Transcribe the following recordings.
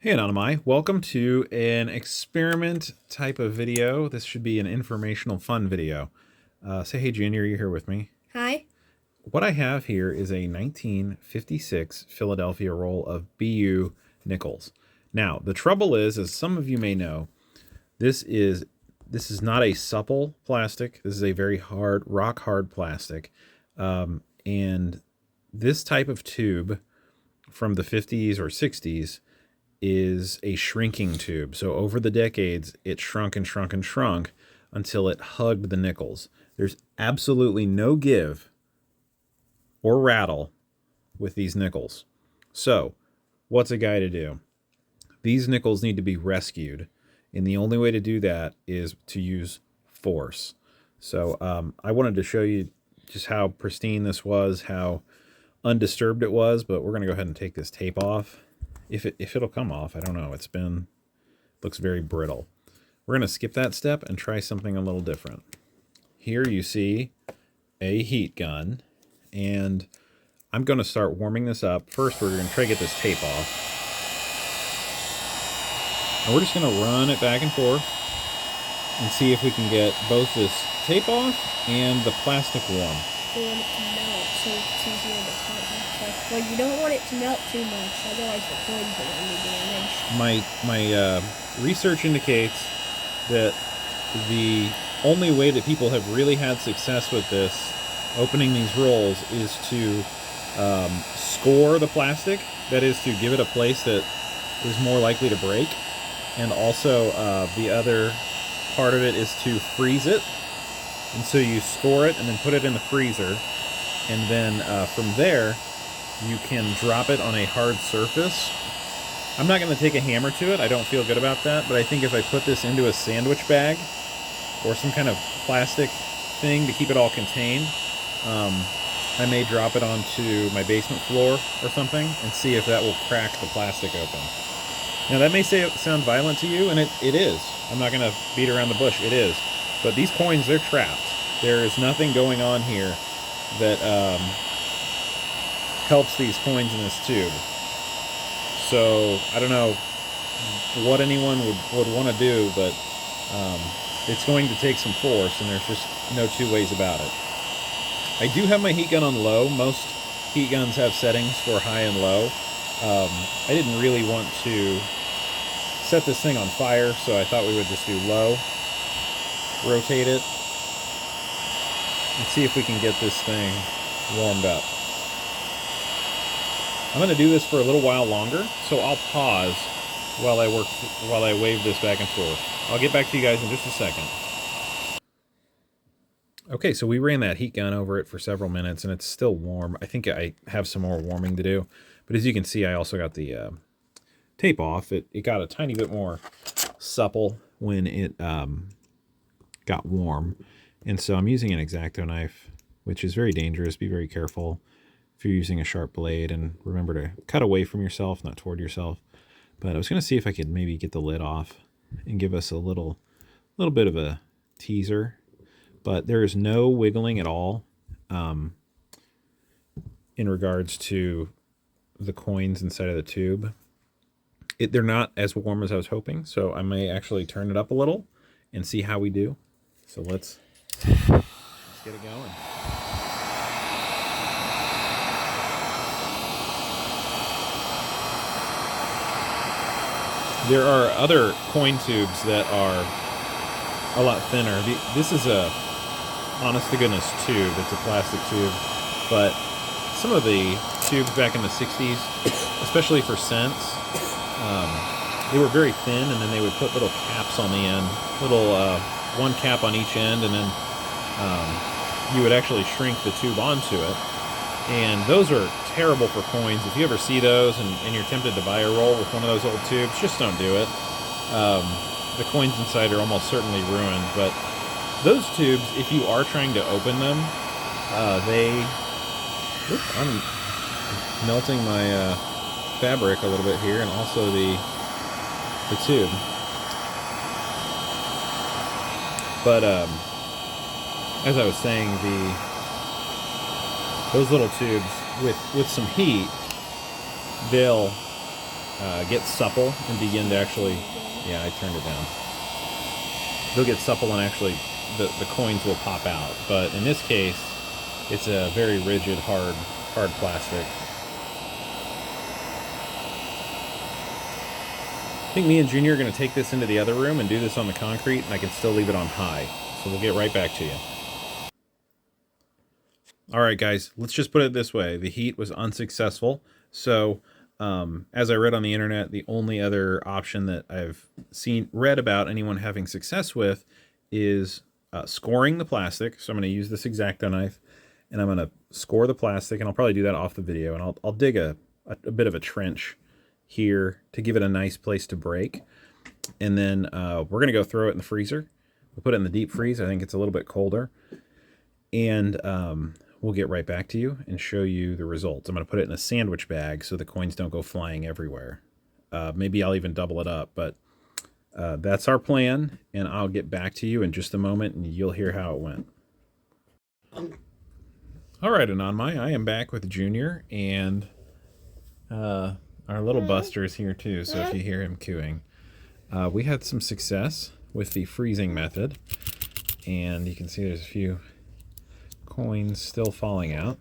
Hey Anonymai, welcome to an experiment type of video. This should be an informational fun video. Say hey Junior, you're here with me. Hi. What I have here is a 1956 Philadelphia roll of BU nickels. Now, the trouble is, as some of you may know, this is not a supple plastic. This is a very hard, rock hard plastic. And this type of tube from the 50s or 60s is a shrinking tube. So over the decades, it shrunk and shrunk and shrunk until it hugged the nickels. There's absolutely no give or rattle with these nickels. So what's a guy to do? These nickels need to be rescued. And the only way to do that is to use force. So I wanted to show you just how pristine this was, how undisturbed it was, but we're going to go ahead and take this tape off. If it'll come off, I don't know. Looks very brittle. We're going to skip that step and try something a little different. Here you see a heat gun, and I'm going to start warming this up. First, we're going to try to get this tape off. And we're just going to run it back and forth and see if we can get both this tape off and the plastic warm. You want it to melt so it's easier to cut. Well, you don't want it to melt too much, otherwise the coins are going to be damaged. My research indicates that the only way that people have really had success with this, opening these rolls, is to score the plastic. That is, to give it a place that is more likely to break. And also the other part of it is to freeze it. And so you score it and then put it in the freezer. And then from there, you can drop it on a hard surface. I'm not going to take a hammer to it. I don't feel good about that. But I think if I put this into a sandwich bag or some kind of plastic thing to keep it all contained, I may drop it onto my basement floor or something and see if that will crack the plastic open. Now, that may sound violent to you, and it is. I'm not going to beat around the bush. It is. But these coins, they're trapped. There is nothing going on here that helps these coins in this tube. So I don't know what anyone would want to do, but it's going to take some force, and there's just no two ways about it. I do have my heat gun on low. Most heat guns have settings for high and low. I didn't really want to set this thing on fire, so I thought we would just do low, rotate it, and see if we can get this thing warmed up. I'm going to do this for a little while longer, so I'll pause while I wave this back and forth. I'll get back to you guys in just a second. Okay, so we ran that heat gun over it for several minutes, and it's still warm. I think I have some more warming to do, but as you can see, I also got the tape off. It got a tiny bit more supple when it got warm, and so I'm using an X-Acto knife, which is very dangerous. Be very careful if you're using a sharp blade, and remember to cut away from yourself, not toward yourself. But I was going to see if I could maybe get the lid off and give us a little bit of a teaser, but there is no wiggling at all in regards to the coins inside of the tube. They're not as warm as I was hoping, so I may actually turn it up a little and see how we do. So let's get it going. There are other coin tubes that are a lot thinner. This is a honest-to-goodness tube. It's a plastic tube, but some of the tubes back in the 60s, especially for scents, they were very thin, and then they would put little caps on the end, one cap on each end, and then you would actually shrink the tube onto it. And those are terrible for coins. If you ever see those and you're tempted to buy a roll with one of those old tubes, just don't do it. The coins inside are almost certainly ruined, but those tubes, if you are trying to open them, I'm melting my fabric a little bit here, and also the tube. But as I was saying, those little tubes with some heat, they'll get supple and begin to actually, yeah, I turned it down. They'll get supple and actually the coins will pop out. But in this case, it's a very rigid, hard plastic. I think me and Junior are going to take this into the other room and do this on the concrete, and I can still leave it on high. So we'll get right back to you. All right, guys, let's just put it this way. The heat was unsuccessful. So as I read on the internet, the only other option that I've read about anyone having success with is scoring the plastic. So I'm going to use this X-Acto knife, and I'm going to score the plastic, and I'll probably do that off the video, and I'll dig a bit of a trench here to give it a nice place to break. And then we're going to go throw it in the freezer. We'll put it in the deep freeze. I think it's a little bit colder. And we'll get right back to you and show you the results. I'm going to put it in a sandwich bag so the coins don't go flying everywhere. Maybe I'll even double it up, but that's our plan, and I'll get back to you in just a moment, and you'll hear how it went. All right, Anonmai, I am back with Junior, and our little Buster is here too, so if you hear him cooing. We had some success with the freezing method, and you can see there's a few coins still falling out.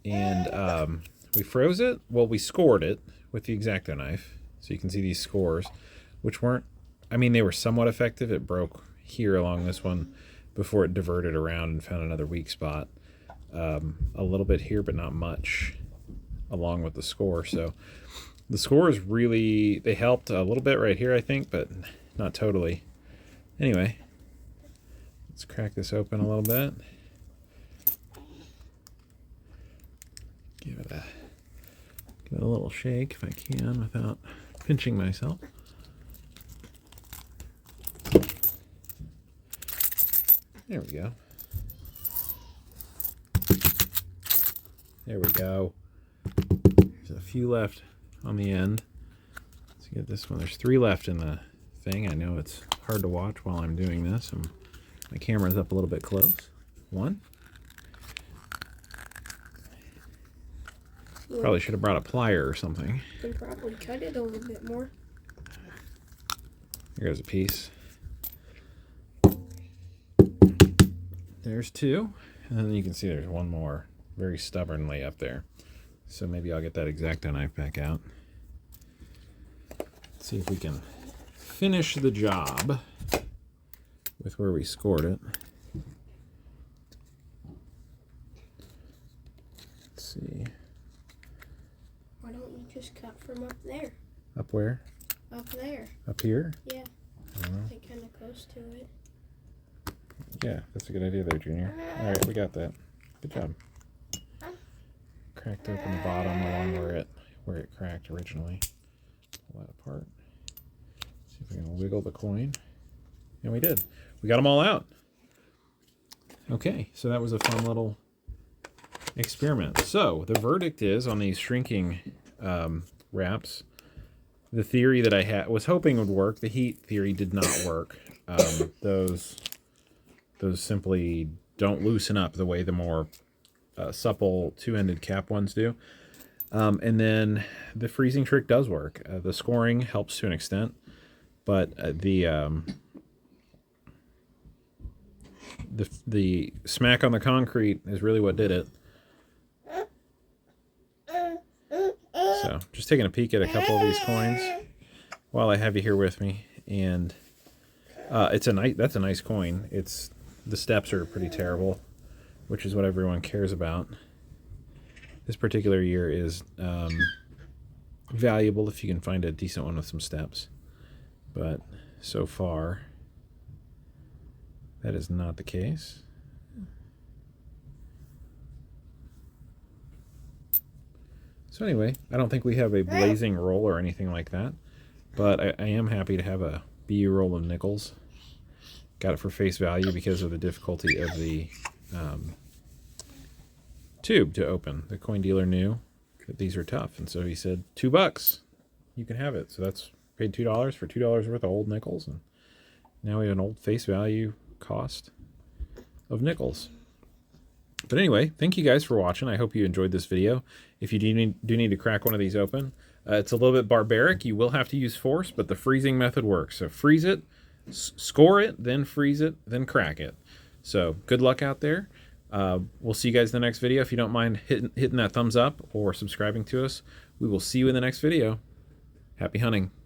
And we froze it. Well, we scored it with the X-Acto knife. So you can see these scores, which weren't, I mean, they were somewhat effective. It broke here along this one before it diverted around and found another weak spot. A little bit here, but not much along with the score. So the scores really, they helped a little bit right here, I think, but not totally. Anyway, let's crack this open a little bit. Give it a little shake if I can without pinching myself. There we go. There we go. There's a few left on the end. Let's get this one. There's 3 left in the thing. I know it's hard to watch while I'm doing this. My camera's up a little bit close. 1. Probably should have brought a plier or something. And probably cut it a little bit more. Here goes a piece. There's 2. And then you can see there's 1 more very stubbornly up there. So maybe I'll get that X-Acto knife back out. Let's see if we can finish the job with where we scored it. Let's see. Why don't you just cut from up there? Up where? Up there. Up here? Yeah. I don't know. Like kind of close to it. Yeah, that's a good idea there, Junior. All right, we got that. Good job. Cracked open the bottom along where it cracked originally. Pull that apart. See if we can wiggle the coin. And we did. We got them all out. Okay, so that was a fun little experiment. So the verdict is on these shrinking wraps. The theory that I was hoping would work, the heat theory did not work. Those simply don't loosen up the way the more supple 2-ended cap ones do. And then the freezing trick does work. The scoring helps to an extent, but the smack on the concrete is really what did it. So just taking a peek at a couple of these coins while I have you here with me, and that's a nice coin. The steps are pretty terrible, which is what everyone cares about. This particular year is valuable if you can find a decent one with some steps, but so far that is not the case. So anyway, I don't think we have a blazing roll or anything like that, but I am happy to have a BU roll of nickels. Got it for face value because of the difficulty of the tube to open. The coin dealer knew that these are tough, and so he said, $2, you can have it. So that's paid $2 for $2 worth of old nickels, and now we have an old face value cost of nickels. But anyway, thank you guys for watching. I hope you enjoyed this video. If you do need to crack one of these open, it's a little bit barbaric. You will have to use force, but the freezing method works. So freeze it, score it, then freeze it, then crack it. So good luck out there. We'll see you guys in the next video. If you don't mind hitting that thumbs up or subscribing to us, we will see you in the next video. Happy hunting.